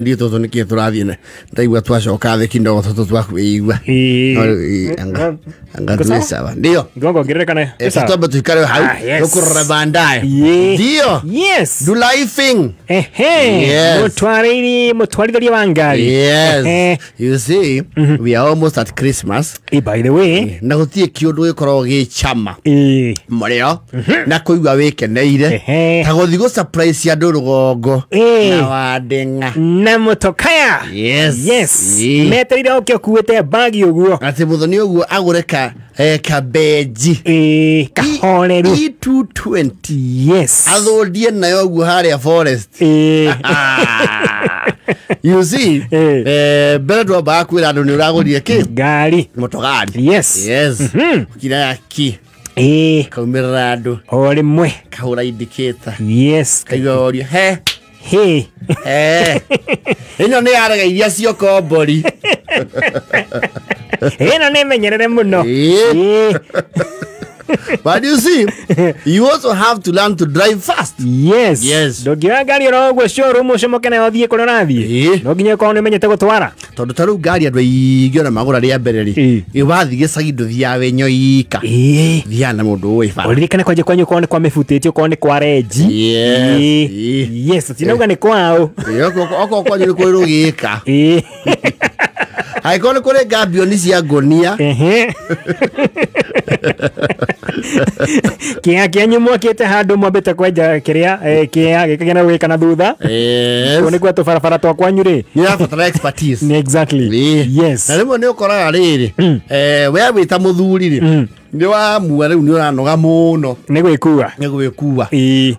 ndio toto nikie turathine ndaigua twacoka thi kidogo toto twakwigua anga tusawa ndio ngongo ngirekana esa toba tukare hau yokurra bandaye ndio yes do lifing mutwarithiria wa ngari yes you see we are almost at Christmas by the way na gutie kiundu gikorwo gi chama murio na kuigua wikeneire ta guthi go surprise ya ndurugongo na wadenga na motokaya yes meterire okyo kuwete bagi uguo ati muthoni uguo agureka kabeji kahoreru E220 yes athondie nayo uguo haria forest you see bedo ba kwira andu ni uragurire ki gari motogari yes kira ki kaumirira andu ori mwe kahura indicator yes kayorio he ino ni arega iria cio kombori ino ni menyerere muno but you see you also have to learn to drive fast yes ndogira ngari ro gwe showroom ucomoke na uthie kuno nathie no nginya ko nimenyete gutwara tondu taru ngari andu aingĩ na magura ria mbere ri iwathi gicagi nduthia wenyo ika thia na mundu uwe fa uririkane kwaje kwanyu ko ni kwa mefutitio ko ni kwa reji yes tinauga ni kwao oko kwanyu ni kwiru gika haikone kore gabioni cia ngonia kia nyumo kiete handu mwambite kwenja kiria kia gikagena wika na thutha ni kwa to farafara to kwanyu ri you have to expertise exactly yes na rimo ni ukoraga riri we wita muthuri ri ni wa muwa riu ni uranoga muno ni gwikua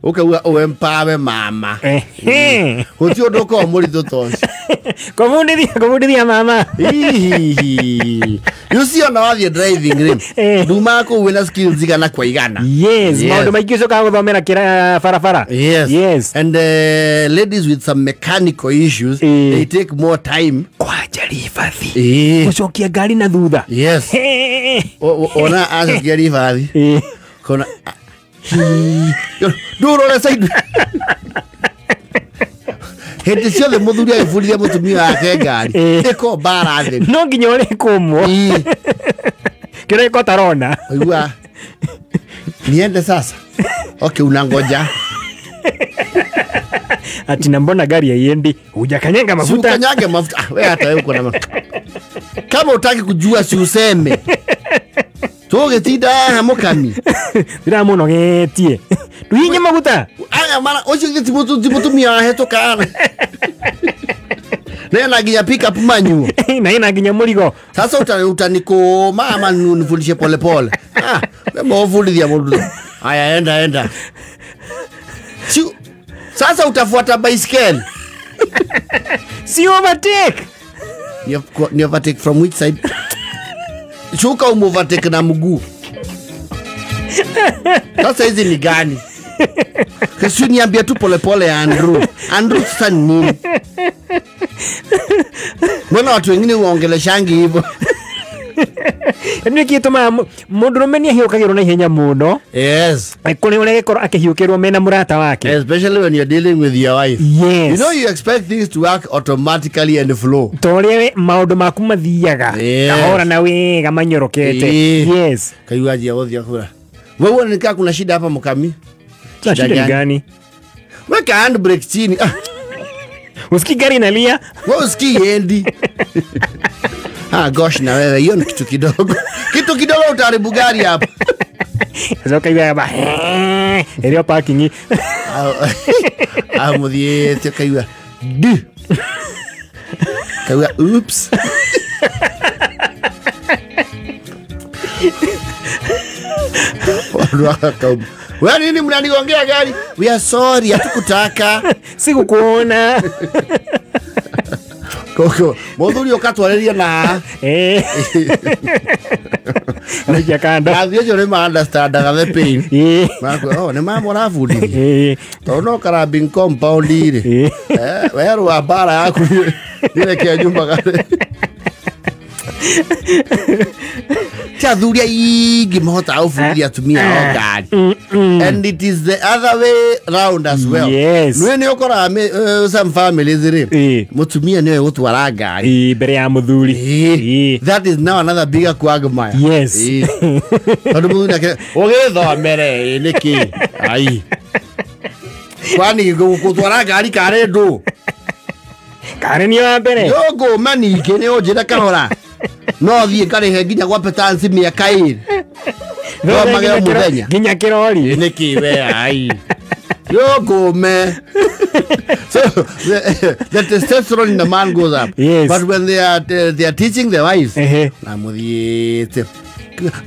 ukauga uempawe mama uti undu ko murithu tonsi komundithia mama you see on the driving rim duma ko wina skills igana kwa igana yes maundu maingi ucoka guthomera kira farafara yes and ladies with some mechanical issues they take more time kwajari fathi ucokia ngari na thutha yes ona acokia rifathi kona ndurore side hindi ciothe muthuri agibundithia mutumia wake ngari iko bara thi no nginya uri kumwo kira iko tarona aigua niende sasa okay unangoja ati na mbona gari haiendi hujakanyanga mafuta kanyanga mafuta wewe hata wewe uko na kama utaki kujua si useme toge tida hamokami bila muno getie duinye mafuta aya mara ocho timutumia heto kana nena ginya pick up manyu na ina ginya murigo sasa utaniko mama nifundishe pole pole memo fundithia mundu aya enda sasa utafuata bicycle si overtake you overtake from which side shuka overtake na mguu sasa hizi ni gani kesho niambia tu pole pole Andrew sasa nini mbona watu wengine waongeleshangi hivyo ni kituma mundurume ni hiukagirwo na ihenya muno yes kuni ule gikoro akihiukirwo mena murata wake especially when you're dealing with your wife yes you know you expect things to work automatically and flow tore maundu maku mathiaga kahora na wega manyorokete yes kaiwaji othia kura wewe nikaa kuna shida hapa mkami shida gani weka handbrake chini usiki gari inalia wewe usiki yendi gosh na wewe hiyo ni kitu kidogo utaharibu gari hapa sasa kaiwa hapa ile parking muthie kaiwa oops wewe nini mnanigongea gari we are sorry hatukutaka sikukuona koko muthuri ukatwareria na nija kanda athio ni ma understand the pain mako ni mama rafundi tono karabin compound ire wewe wa bara yako ile kia nyumba kale ta thuria ingi mahota ufuria tumia ogari and it is the other way round as well. Yes. Nwe ukora some families re mutumia niwe gutwara ngari mbere ya muthuri. That is now another bigger quagmire. Yes. Tondu muthuri ake ugithomere niki ai kwani gutwara ngari kare ndu kare ni wa mbere yogo mani kene ojira kahora no thie kare nginya gwa petansi miaka iri no magera muthenya nginya kirori niki we ai yogo me so the testosterone in the man goes up. Yes. But when they are teaching their wives na muthiete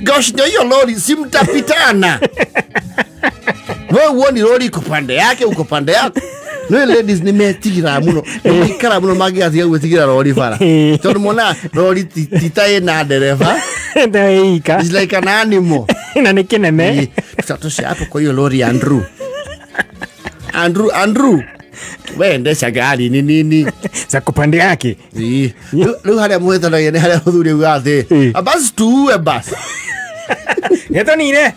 gosh ndio hiyo lori simtapitana wewe uoni lori kupande yake uko pande yako. No ladies nimetigira muno ikara muno magiathia gwitigira lori bara tondu mona lori titae na dereva ndaika is like an animal na nikinene tutatoshi hapo kwa hiyo lori Andrew wendesha gari ni nini za kupande yake leo haria muheta na yene haria muthuri ugathe abas tuwe bas yeto nine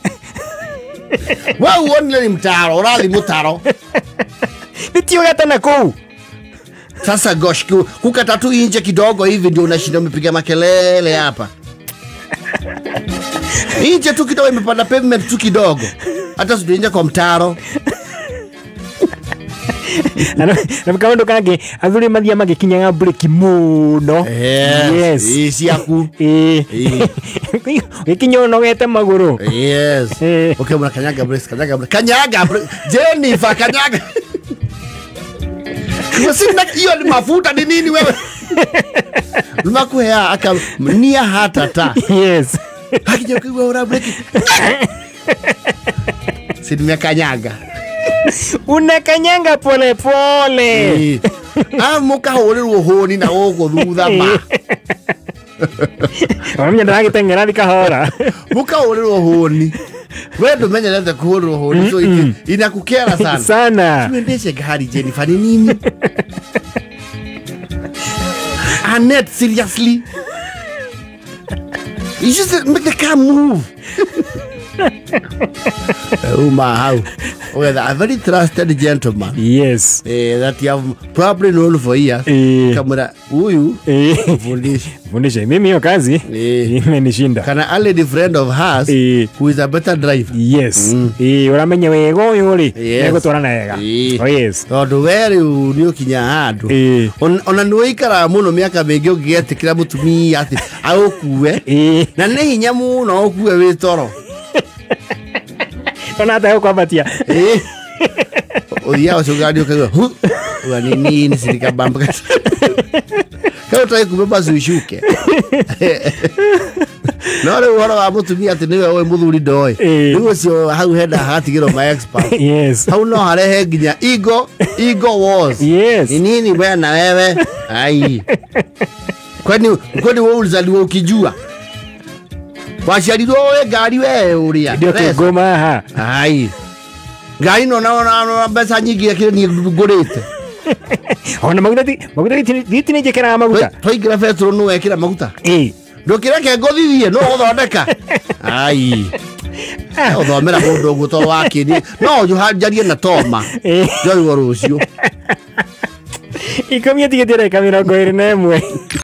wao wonle ni mtaro urathi mutaro nitio gatana kuu. Sasa gosh kukata tu inje kidogo hivi ndio unashinda umepiga makelele hapa. Inje tu kidogo imepanda pavement tu kidogo. Hata sio kwa mtaro. Na mkaondo kange athuri mathia magikinyaga break muno. Yes. Isi yaku. Gikinyo no gete maguru. Yes. Okay mwana kanyaga break. Jennifer kanyaga. Wasina hiyo ni mafuta ni nini wewe? Lumakuhea aka nia hatata. Yes. Hakija kwa ora break. Sidimia kanyaga. Unakanyanga pole pole. Muka horeru honi na ogo thutha ma. Wamenya ndagitengera nikahora. Muka horeru honi. Wewe ndumenya nenda kuhoreru honi so inakukera sana. Sana. Tuendeshe gari Jennifer ni nini? Annette, seriously? You just make the car move. Oh my how. Well, a very trusted gentleman. Yes. That you have probably known for years. Kamera huyu fundisha mimi hiyo kazi imenishinda. Kana already friend of hers who is a better driver. Yes. Uramenya wego yuri nego twarana wega. Oh yes. Tondu weri ni kinya handu. Ona nduikara muno miaka mingi ungigetikira mutumia ati agukuwe. Na ni hinya muno ukuwe wi toro. Ona hata kwa batia. Odia usogadi ukaga. Wa nini sirika bamba. Kau try kubeba zuishuke. No le wora wa mutumia ati niwe we muthuri ndoi. Niwe cio hau henda hatigiro my expert. Yes. Hau no harehe nginya ego wars. Yes. Nini bwana wewe? Ai. Kwani wewe ulizaliwa ukijua? Washarirwo we ngari we uria ndio kigoma ha ai ngari no na mbeca nyingi akire ni ngurite ona maguta thiti njekera maguta twaingira petrol no wekira maguta ndukira ke ngothithie no uthondeka ai uthomera mundu guto wakini no juhanjarie na toma ndio rucio ikomia tigetire kamera ngoire nemwe